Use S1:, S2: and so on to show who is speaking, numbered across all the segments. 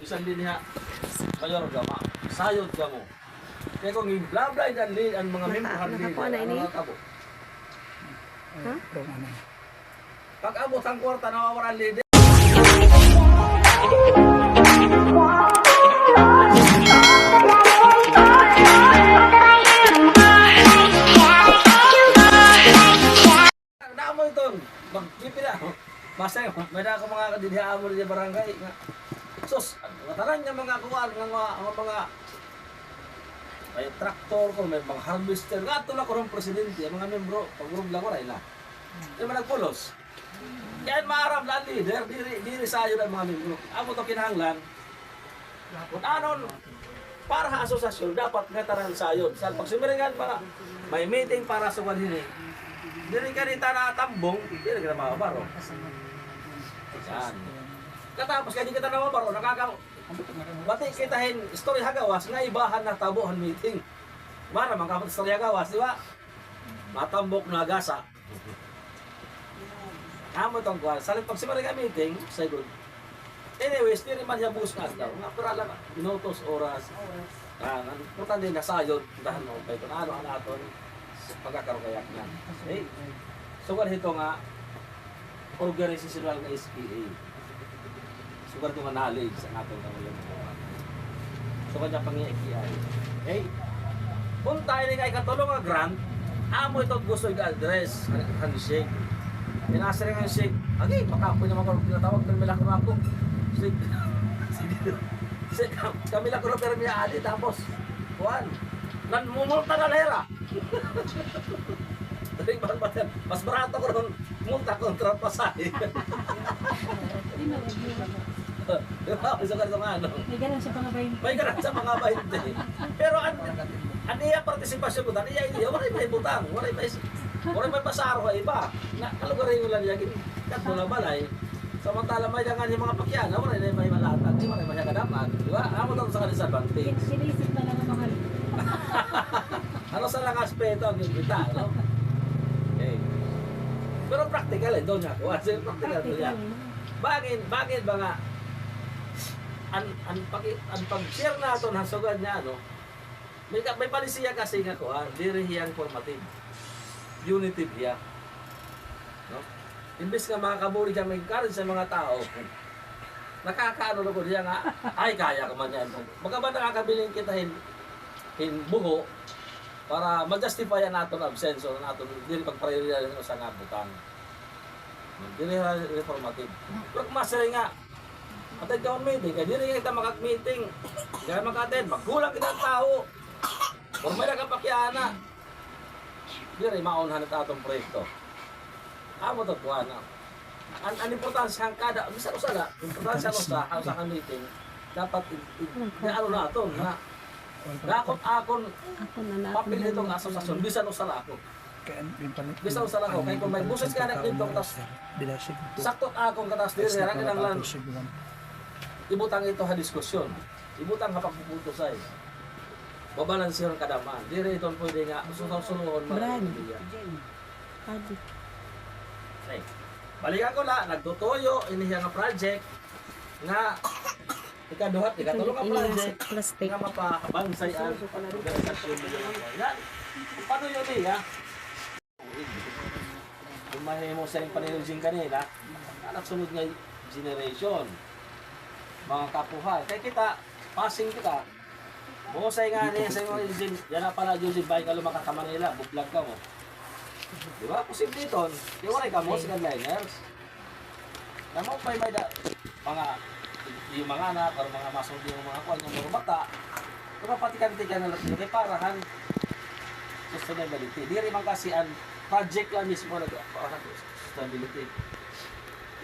S1: Isang din niya, mayor gama, sayod ka mo. Kaya kung i-blabla ang mga member ng leader, ang tabo.
S2: Ha?
S1: Pag abot ang kwarta, nawawala ang leader. Namo ito, magpipila. Basta yun, may na ako mga kadidiyaan mo rin sa barangay. Sus, mataran niya mga kuwan, mga may traktor ko, may mga harvester. Gato na ko ng presidente, mga membro, pag-group lang ko rin na. Hindi man nagpulos. Yan maarap na leader, diri sayo ng mga membro. Ako to kinahanglan. Kung anon, para sa asosasyon, dapat ngataran sayo. Sa pagsumiringan para, may meeting para sa kanini. Diri ka rin na tambong, diri ka na makabaro. Yan. Katapos kaya di kita na mabaro, bati kitahin istorya hagawas nga ibahan na tabuhan meeting. Mara man kapag istorya hagawas, di ba? Matambok na gasa. Amo tong kuwan, saling pagsimari ka meeting, say good. Anyways, di rin man siya buskas daw. Nga pura lang, minutos, oras. Ang importante na sayod, dahil mo kay kung ano ang aton pagkakarokayak niya. Okay? So kung ito nga, organizational na SPA. Sugar ito nga knowledge ang ating kamalang mga. So kanya pang-i-API. Okay? Kung tayo na kay katulong nga grant, amo ito gusto i-address, handshake. Pinasa rin ang handshake. Okay, makapo niya mga tinatawag, kamila ko na ako. Sige, kamila ko na pero may ali, tapos, kuhan, mumulta na lera. Mas barato ko rin multa kontra pasahe. Diba? Isa ka nga ano.
S2: May ganun sa mga 20.
S1: May ganun sa mga 20. Pero ano iya partisipasyon ko, ano iya, wala may butang, wala may pasaro ka iba. Kalugarin mo lang yagin, kato na balay. Samantala may dangan yung mga pakyana, wala may malatag, di wala may kadaman. Diba? Amo daw sa disadvantage.
S2: Sinisip na lang ang mga
S1: Ano sa lang aspeto ang kita, no? Okay. Pero practical eh, doon niya ako. Practical doon niya. Bakit ba nga ang pag-share nato ng sugad niya, ano, may palisiya kasi nga ko, diri hiyang formative. Unitive hiya. No? Imbes nga makakabuli siya, may encourage sa mga tao, nakakaano na ko siya nga, ay kaya ka man yan. Baka ba nakakabiling kita buho para ma-justify nato ang absence o nato diri pag-priority sa nga butang. Diri reformative. Pero kung masaya nga, atay ka meeting, kaya diri kita makag-meeting, kaya mag-attend, magkulang kita ang tao. Kung may nagkapakyana, diri maunhan at atong proyekto. Amo to tuwa na. Ang importansya ang kada, bisa usala, importansya ko sa meeting, dapat ano na ito, na akon papil itong asosasyon, bisa usala ako. Bisa usala ako, kaya kung may buses ka na dito, saktot akong katas diri, harang lang ibutang ito ha diskusyon, ibutang ha pagpuputusay, babalansin ang kadaman, diri ito pwede nga, sunod-sunod okay. Balikan ko na, nagtutuyo, inihiya nga project, nga ikaduhat, ikatulong ang project, nga mapabansay ang organisasyon mo yan. Paano yun niya? Kung mahimo sa yung panilusing kanila, anak sunod nga generation, mga kapuhan. Kaya kita, passing kita, buhosay nga niya sa mga ilusing, yan na pala Joseph Bay ka lumakas sa Manila, buklag ka mo. Diba? Posible ito, iwaray ka mo, second liners. Naman may mga yung mga anak, o mga masong yung mga kwan, yung mga bata, kapatikan-tikan na lang, reparahan, sustainability. Di rin man kasi ang project lang mismo na sustainability.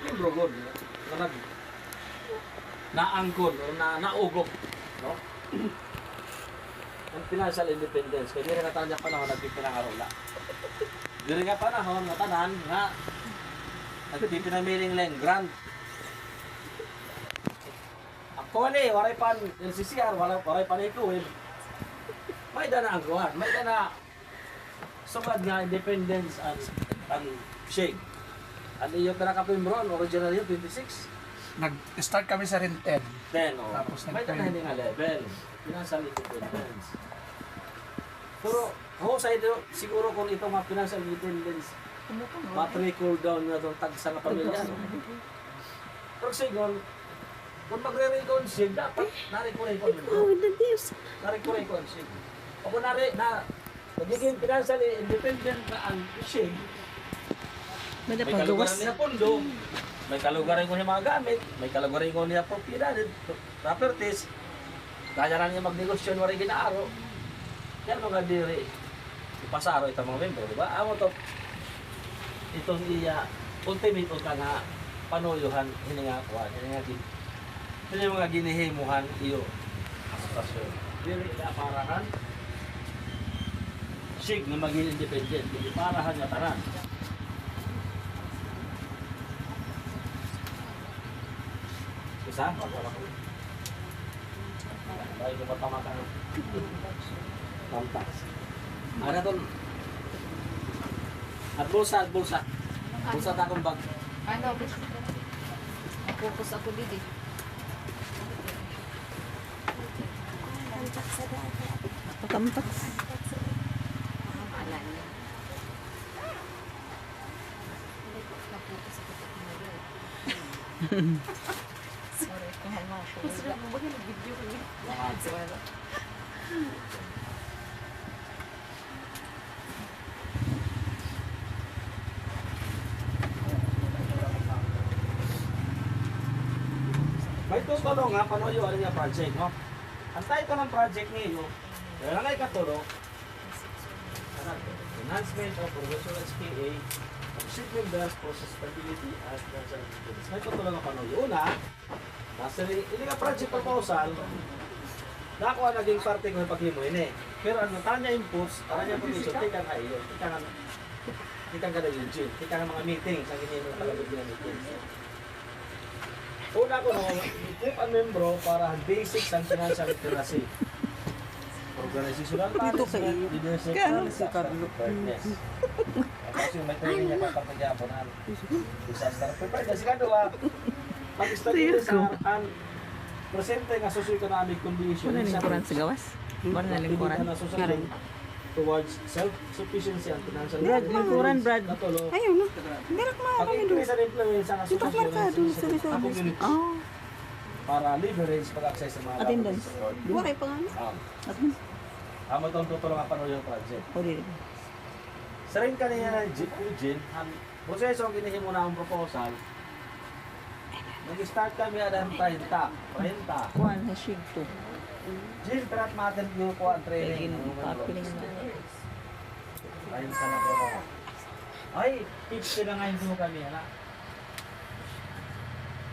S1: Yung brogod, na naangkon, o naugok, no? Ang financial independence, kaya di rin natanong niya panahon, nagpipinangarola. Di rin nga panahon, natanan, nga, nagpipinamiling lang, grant. Actually, waray pan LCCR, waray pan ikuwin. May dana ang kuhan, may dana sugad nga independence and shake. Ano yung pinakapimbron, original yun, 26.
S3: nag-start kami sa rented.
S1: 10, oh.
S3: Tapos
S1: May tanahin nga level. Financial independence. Pero, ako sa ito, siguro kung ito mga financial independence, matrickle down na itong tagsa nga pamilya. No? Pero sigon, kung magre-reconcile, dapat nare-reconcile. Nare-reconcile. O kung nagiging financial independent na ang shig, may kalugaran niya pondo, may kalugaran ko niya mga gamit, may kalugaran ko niya propiedad, properties, kaya na niya magnegosyo ng waring ginaaro. Kaya mga diri, ipasaro itong mga membro, di ba? Amo to, itong ultimate o ka nga panuyuhan, hiningakuan, hindi mga ginihimuhan iyo asosasyon. Diri aparahan, sig na maging independent, hindi parahan nga tanan. Isa? Pagkala ko. Bahay ko matama ka. Tamtas. Ano to? At bulsa. Bulsa na akong bag.
S4: Ano, focus ako dito.
S5: Pakampak.
S4: Ang alam niya. Napokus ako sa kamera. Sorry, kahal mo ako. Sorry, mo ba nag-video ko yun? Sorry.
S1: May tutulong nga, paano yung ano yung project, no? Ang title ng project niyo, kaya nga ikatulong, enhancement of professional SPA, achievement goals for sustainability as national independence. May tutulong nga paano yun, una, nasa hindi nga project proposal, nakuha naging parte ko yung paghimo yun eh. Pero ano, tanya inputs, tanya provision, tika nga iyo, tika nga na yung gym, tika nga mga meetings, ang ginino na palabog ng meetings. Una ko no, tip ang membro para basics ang financial literacy. Organizational management, leadership,
S5: Kaya ano
S1: si Carlo? Kasi may training niya kapag-yapon ang disaster preparedness. Kadua, mag-study sa ang presente nga socio-economic condition.
S5: Wala lingkuran sa gawas. Wala lingkuran.
S1: Karon. Towards self-sufficiency and financial
S5: Brad, lingkuran, Brad.
S1: Natulo.
S5: Ayaw na. Merak mo kami doon.
S1: Pag-increase ang influence ang
S5: Dito
S1: asosasyon
S5: markado sa
S1: sa
S5: Rizal.
S1: community
S5: Oh,
S1: para leverage pag-access sa mga
S5: attendance.
S1: support.
S5: Di ba kayo pa nga? Attendance.
S1: Amo itong tutulong ang panuyo project.
S5: O, di.
S1: Sa rin kanina ng Eugene, ang proseso ang kinihimo na ang proposal, nag-start kami at ang 30.
S5: Kuhan, hasig to.
S1: Jim, perat matin yung ko ang training.
S5: Papiling na.
S1: Ayun ka na po. Ay, 50 na ngayon po kami, ala.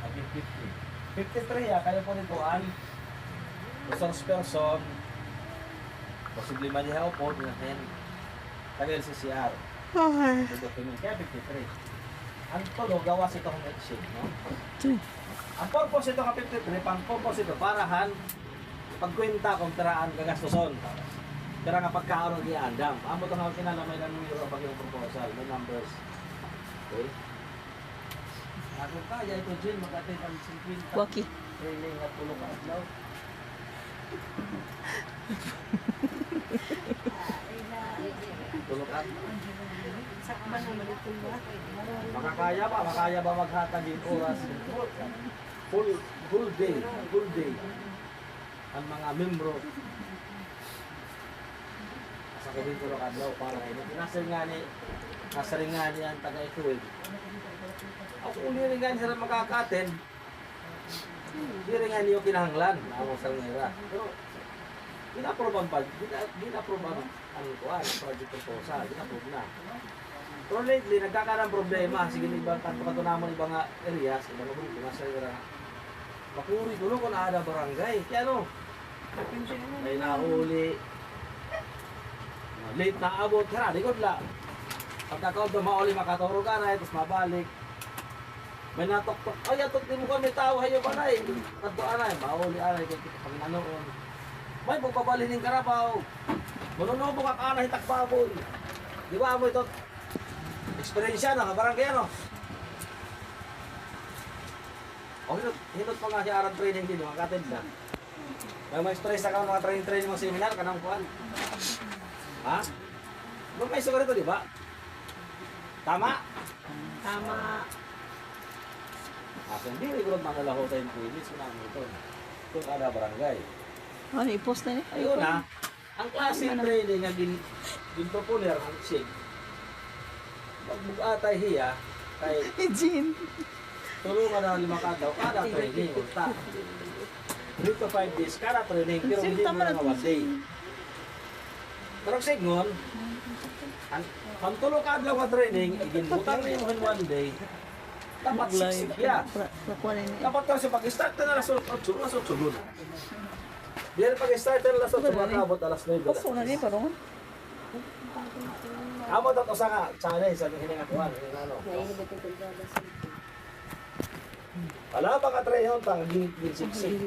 S1: Naging 50. 53 kayo po nito ang resource person, posible manihaw po, natin, kagaya sa CR. Sa document, kaya 53. Ang tulo, gawas itong exchange, no? Ang purpose ito ka 53, pang purpose ito, parahan, pagkwenta kung tiraan gagastuson. Pero nga pagkaon ng iandam. Amo ito nga kinalamay ng numero pag yung proposal, may numbers. Okay? Ako kaya ito Jim, mag-attend ang 50.
S5: Waki.
S1: Training at tulong ka adlaw. Tulong ka. Makakaya ba maghatag yung oras? Full day. Ang mga membro sa kabin tulong adlaw para kayo. Nasa rin nga ni ang taga-ikuwid. Ako uli rin nga sila makakaten. Hindi rin nga niyo kinahanglan. Ako sa nga. Pero, ginaproban pa. Ginaproban ang project proposal. Ginaproban na. Pero lately, nagkakaroon problema. Sige, ibang tanto katunamon ibang areas, ibang grupo, nasa nga. Makuri tulo kung naada barangay. Kaya ano? May nahuli. Late na abot. Kaya, likod la. Pagkakaod na mauli makaturo ka na, tapos mabalik. May natok-tok. Ay, atok din mo kami tao. Hayo ba na eh. Kantuan na eh. Mauli alay. Pag nanoon. May pagbabalin ng karabaw. Manunobo ka ka na hitakbaboy. Di ba mo ito? Experience yan, barangay ano? O, hinot pa nga siya arang training din, mga katid na. May stress na ka mga training mga seminar, kanang kuhan. Ha? Doon may sugar ito, di ba? Tama?
S4: Tama.
S1: Kasi hindi rin kurot mga laho tayong kuilis, namin ito. Ito kada barangay.
S5: Ano, i-post na niya?
S1: Ayun na, ang klaseng training nga gin-proponer ang SIG. Magbugatay hiya, kay
S5: Jean.
S1: tulungan na 5 kadaw, kada training, ulta. 3 to 5 days, kada training, pero hindi mo na 1 day. Pero sigon, ang tulo kadlaw nga training, iginbutan mo yung 1 day, dapat siksik ya.
S5: Nakuha na niya.
S1: Dapat kasi pag-start na alas 8, alas 8 doon. Diyan pag-start na alas 8, makabot alas 9.
S5: Paso na niya, parang.
S1: Amo daw sa nga, challenge sa hiningakuan, ano. Wala pa ka try yun, pang ginsiksik.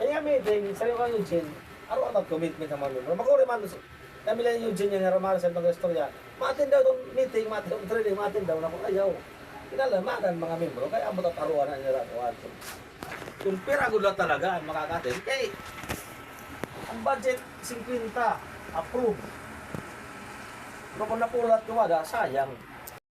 S1: Kaya meeting, sa'yo ka yung Jen, araw-araw commitment sa mga membro. Makuri man, kami lang yung Jen yung naramara sa mga istorya. Matin daw itong meeting, matin daw training, matin daw na kung ayaw. Kinalamanan mga membro, kaya amo daw paruan na nila kuhan. Yung pera gulat talaga ang makakatin. Kaya, ang budget 50, approve. Pero kung napulat ko wala, sayang.